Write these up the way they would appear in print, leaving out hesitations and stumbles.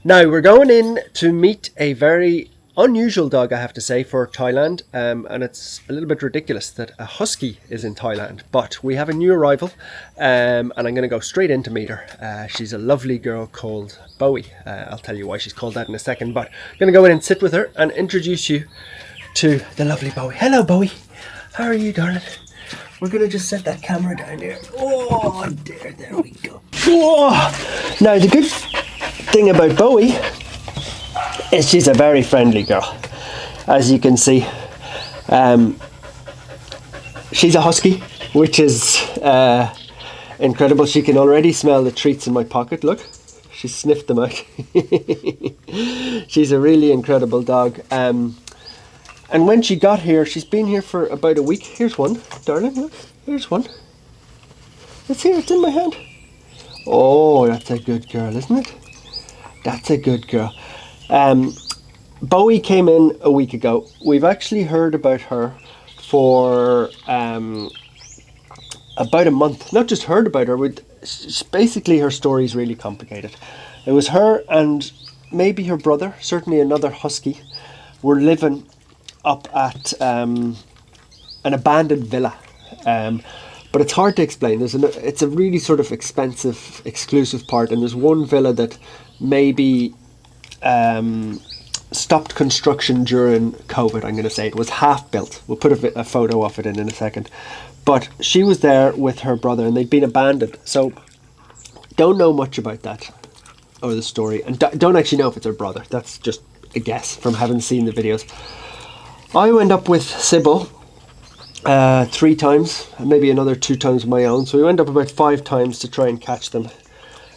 Now we're going in to meet a very unusual dog, I have to say, for Thailand, and it's a little bit ridiculous that a husky is in Thailand. But we have a new arrival, and I'm going to go straight in to meet her. She's a lovely girl called Bowie. I'll tell you why she's called that in a second. But I'm going to go in and sit with her and introduce you to the lovely Bowie. Hello, Bowie. How are you, darling? We're going to just set that camera down here. Oh, there we go. Oh. Now, the good thing about Bowie is she's a very friendly girl. As you can see, she's a husky, which is incredible. She can already smell the treats in my pocket. Look, she sniffed them out. She's a really incredible dog. And when she got here, she's been here for about a week. Here's one, darling. Look, here's one. It's here. It's in my hand. Oh, that's a good girl, isn't it? That's a good girl. Bowie came in a week ago. We've actually heard about her for about a month. Not just heard about her. Basically, her story is really complicated. It was her and maybe her brother, certainly another husky, were living up at an abandoned villa. But it's hard to explain. It's a really sort of expensive, exclusive part, and there's one villa that maybe stopped construction during COVID. I'm going to say it was half built. We'll put a photo of it in a second. But she was there with her brother, and they'd been abandoned. So don't know much about that or the story, and don't actually know if it's her brother. That's just a guess from having seen the videos. I went up with Sybil 3 times, maybe another 2 times of my own. So we went up about 5 times to try and catch them,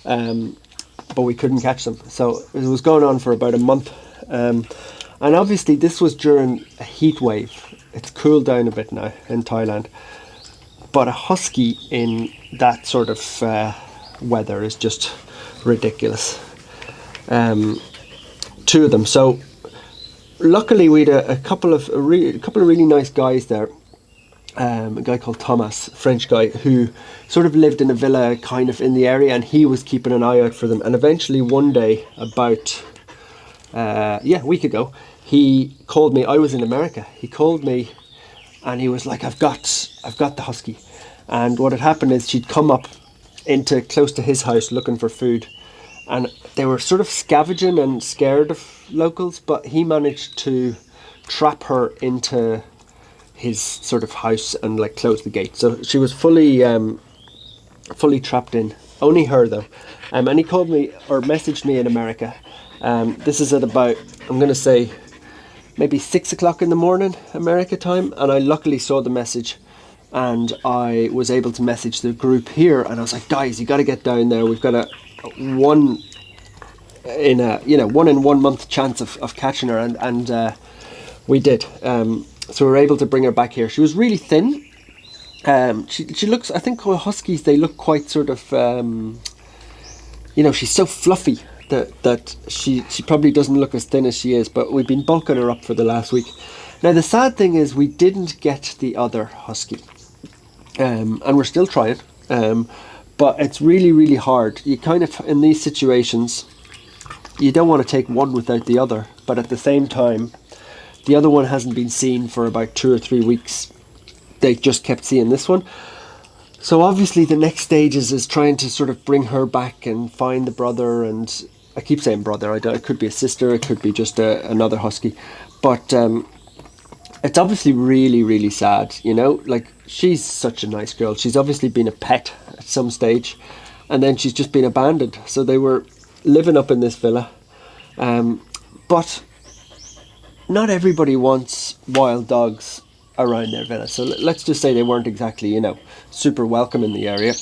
but we couldn't catch them. So it was going on for about a month, and obviously this was during a heat wave. It's cooled down a bit now in Thailand, but a husky in that sort of weather is just ridiculous. 2 of them. So luckily we had a couple of really nice guys there. A guy called Thomas, a French guy, who sort of lived in a villa kind of in the area, and he was keeping an eye out for them. And eventually one day, about a week ago, he called me. I was in America. He called me and he was like, I've got the husky. And what had happened is she'd come up into close to his house looking for food, and they were sort of scavenging and scared of locals, but he managed to trap her into his sort of house and like close the gate. So she was fully trapped in. Only her though. And he called me or messaged me in America. This is at about, I'm going to say, maybe 6 o'clock in the morning America time, and I luckily saw the message, and I was able to message the group here, and I was like, guys, you got to get down there. We've got a 1 in 1 month chance of catching her, and we did. So we were able to bring her back here. She was really thin. She looks, I think huskies, they look quite sort of, she's so fluffy that she probably doesn't look as thin as she is, but we've been bulking her up for the last week. Now the sad thing is we didn't get the other husky, and we're still trying, but it's really, really hard. You kind of, in these situations, you don't want to take one without the other, but at the same time, the other one hasn't been seen for about 2 or 3 weeks. They just kept seeing this one. So obviously the next stage is trying to sort of bring her back and find the brother. And I keep saying brother. It could be a sister. It could be just another husky. But it's obviously really, really sad. Like, she's such a nice girl. She's obviously been a pet at some stage, and then she's just been abandoned. So they were living up in this villa. But not everybody wants wild dogs around their villa. So let's just say they weren't exactly, super welcome in the area.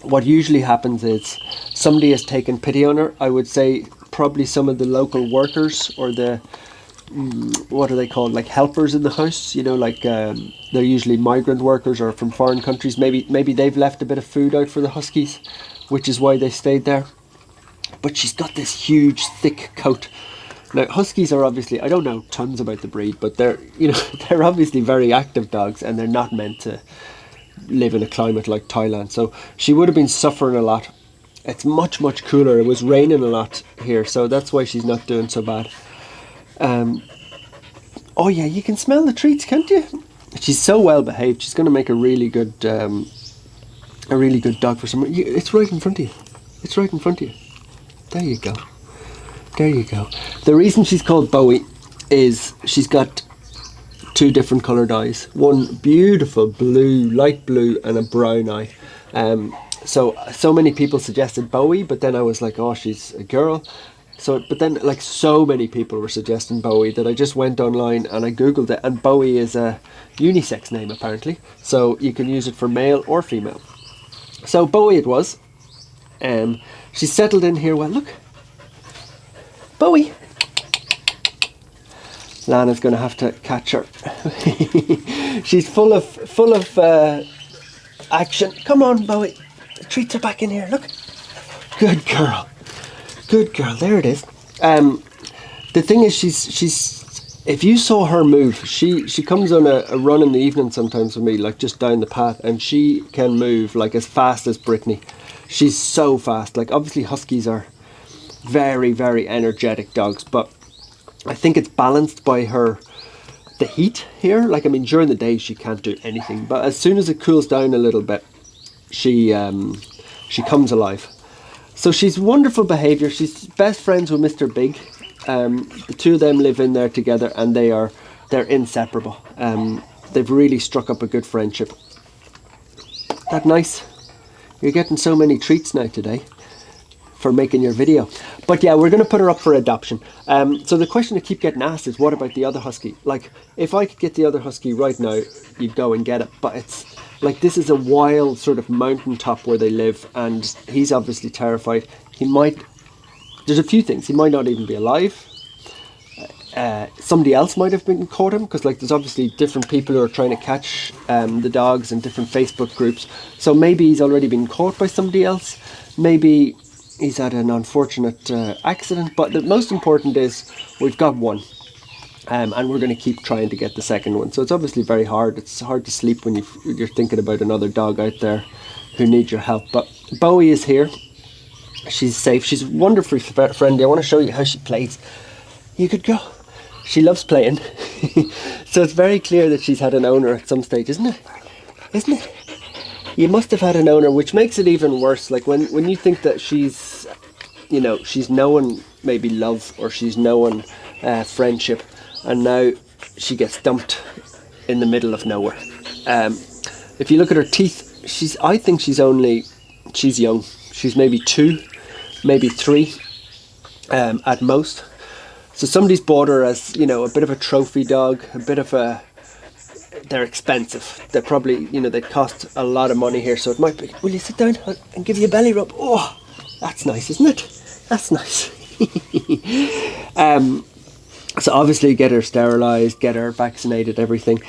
What usually happens is somebody has taken pity on her. I would say probably some of the local workers, or the, what are they called, like helpers in the house, they're usually migrant workers or from foreign countries. Maybe they've left a bit of food out for the huskies, which is why they stayed there. But she's got this huge, thick coat. Now, huskies are obviously, I don't know tons about the breed, but they're obviously very active dogs, and they're not meant to live in a climate like Thailand. So she would have been suffering a lot. It's much, much cooler. It was raining a lot here, so that's why she's not doing so bad. Oh yeah, you can smell the treats, can't you? She's so well behaved. She's going to make a really good dog for someone. It's right in front of you. It's right in front of you. There you go. There you go. The reason she's called Bowie is she's got 2 different coloured eyes. One beautiful blue, light blue, and a brown eye. So many people suggested Bowie, but then I was like, oh, she's a girl. But then like so many people were suggesting Bowie that I just went online and I googled it, and Bowie is a unisex name apparently. So you can use it for male or female. So Bowie it was. She's settled in here well. Look, Bowie. Lana's going to have to catch her. She's full of action. Come on, Bowie. The treats are back in here. Look. Good girl. Good girl. There it is. The thing is, she's. If you saw her move, she comes on a run in the evening sometimes with me, like just down the path, and she can move like as fast as Brittany. She's so fast. Like obviously Huskies are very, very energetic dogs, but I think it's balanced by the heat here. Like, I mean, during the day she can't do anything, but as soon as it cools down a little bit, she comes alive. So she's wonderful behaviour. She's best friends with Mr. Big. The 2 of them live in there together, and they're inseparable. They've really struck up a good friendship. That nice? You're getting so many treats now today for making your video. But yeah, we're going to put her up for adoption. So the question I keep getting asked is, what about the other Husky? Like, if I could get the other Husky right now, you'd go and get it. But it's like, this is a wild sort of mountaintop where they live, and he's obviously terrified. There's a few things. He might not even be alive. Somebody else might have been caught him, because like there's obviously different people who are trying to catch the dogs in different Facebook groups. So maybe he's already been caught by somebody else. Maybe he's had an unfortunate accident. But the most important is we've got one, and we're going to keep trying to get the second one. So it's obviously very hard. It's hard to sleep when you're thinking about another dog out there who needs your help. But Bowie is here. She's safe. She's wonderfully friendly. I want to show you how she plays. You could go. She loves playing. So it's very clear that she's had an owner at some stage, isn't it? Isn't it? You must have had an owner, which makes it even worse. Like when you think that she's known maybe love, or she's known friendship, and now she gets dumped in the middle of nowhere. If you look at her teeth, I think she's young. She's maybe 2, maybe 3 at most. So somebody's bought her as, a bit of a trophy dog, they're expensive. They're probably, they cost a lot of money here. So it might be, will you sit down and give you a belly rub? Oh, that's nice, isn't it? That's nice. So obviously get her sterilised, get her vaccinated, everything.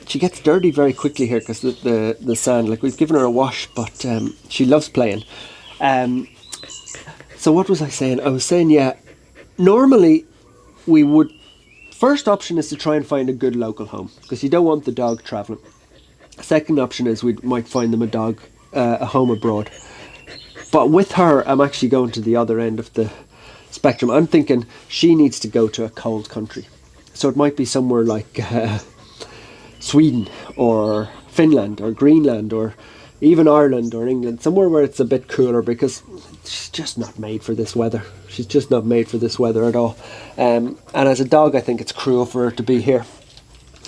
She gets dirty very quickly here because the sand, like we've given her a wash, but she loves playing. So what was I saying? I was saying, yeah, normally first option is to try and find a good local home, because you don't want the dog travelling. Second option is we might find them a home abroad. But with her, I'm actually going to the other end of the spectrum. I'm thinking she needs to go to a cold country. So it might be somewhere like Sweden or Finland or Greenland or even Ireland or England, somewhere where it's a bit cooler, because she's just not made for this weather. She's just not made for this weather at all. And as a dog, I think it's cruel for her to be here.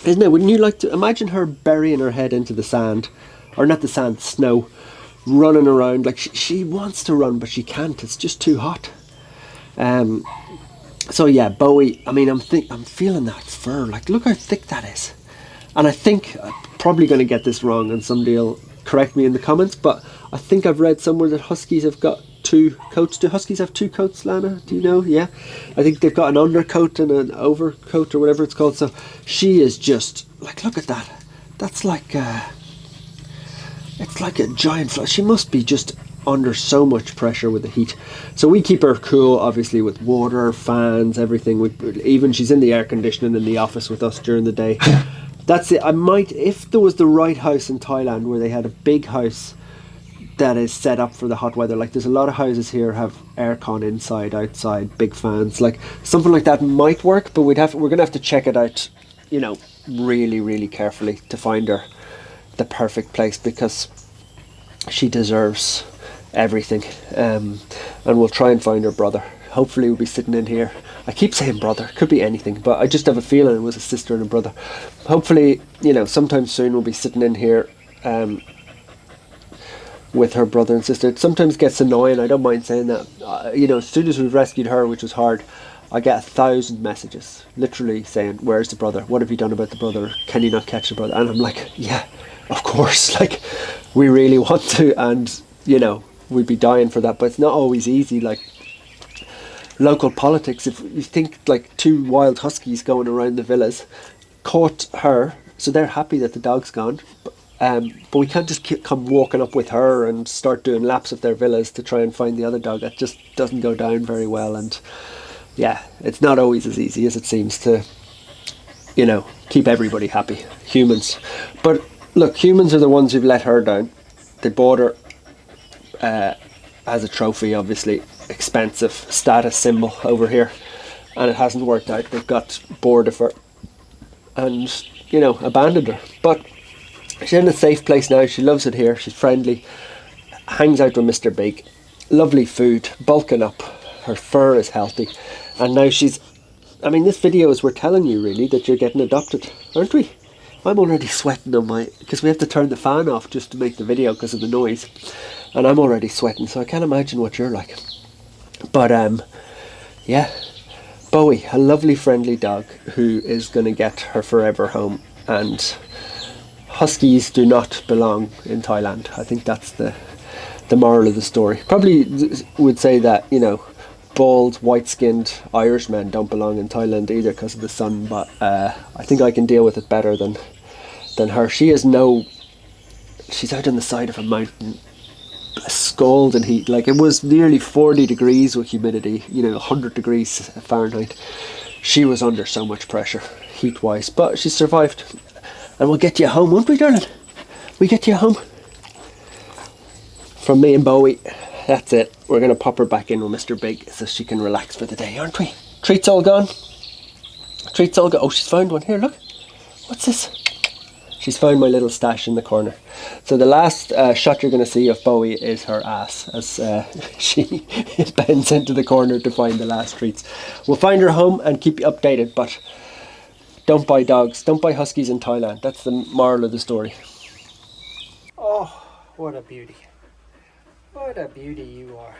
Isn't it? Wouldn't you like to imagine her burying her head into the sand, or not the sand, snow, running around? Like she wants to run, but she can't. It's just too hot. So yeah, Bowie, I mean, I'm feeling that fur. Like, look how thick that is. And I think I'm probably going to get this wrong, and somebody will correct me in the comments, but I think I've read somewhere that Huskies have got 2 coats. Do Huskies have 2 coats, Lana? Do you know? Yeah. I think they've got an undercoat and an overcoat, or whatever it's called. So she is just, like, look at that. That's like, it's like a giant fly. She must be just under so much pressure with the heat. So we keep her cool, obviously, with water, fans, everything. Even she's in the air conditioning in the office with us during the day. That's it. I might, if there was the right house in Thailand where they had a big house that is set up for the hot weather. Like there's a lot of houses here have aircon inside, outside, big fans. Like something like that might work, but we're gonna have to check it out, you know, really, really carefully to find her the perfect place, because she deserves everything. And we'll try and find her brother. Hopefully we'll be sitting in here. I keep saying brother, could be anything, but I just have a feeling it was a sister and a brother. Hopefully, you know, sometime soon we'll be sitting in here with her brother and sister. It sometimes gets annoying, I don't mind saying that. You know, as soon as we've rescued her, which was hard, I get 1,000 messages literally saying, where's the brother? What have you done about the brother? Can you not catch the brother? And I'm like, yeah, of course, like we really want to, and you know, we'd be dying for that, but it's not always easy. Like local politics, if you think like 2 wild huskies going around the villas caught her, so they're happy that the dog's gone, but we can't just come walking up with her and start doing laps of their villas to try and find the other dog. That just doesn't go down very well. And yeah, it's not always as easy as it seems to, you know, keep everybody happy. Humans. But look, humans are the ones who've let her down. They bought her as a trophy, obviously. Expensive status symbol over here. And it hasn't worked out. They've got bored of her and, you know, abandoned her. But she's in a safe place now. She loves it here. She's friendly. Hangs out with Mr. Big. Lovely food. Bulking up. Her fur is healthy. And now she's... I mean, this video is we're telling you, really, that you're getting adopted, aren't we? I'm already sweating on my... because we have to turn the fan off just to make the video because of the noise. And I'm already sweating, so I can't imagine what you're like. But, yeah. Bowie, a lovely, friendly dog who is going to get her forever home. And... Huskies do not belong in Thailand. I think that's the moral of the story. Probably would say that, you know, bald, white-skinned Irishmen don't belong in Thailand either because of the sun, but I think I can deal with it better than her. She's out on the side of a mountain, scalding heat. Like, it was nearly 40 degrees with humidity, you know, 100 degrees Fahrenheit. She was under so much pressure, heat-wise, but she survived. And we'll get you home, won't we, darling? We get you home. From me and Bowie, that's it. We're going to pop her back in with Mr. Big so she can relax for the day, aren't we? Treats all gone. Treats all gone. Oh, she's found one. Here, look. What's this? She's found my little stash in the corner. So the last shot you're going to see of Bowie is her ass as she bends into the corner to find the last treats. We'll find her home and keep you updated, but... don't buy dogs. Don't buy huskies in Thailand. That's the moral of the story. Oh, what a beauty. What a beauty you are.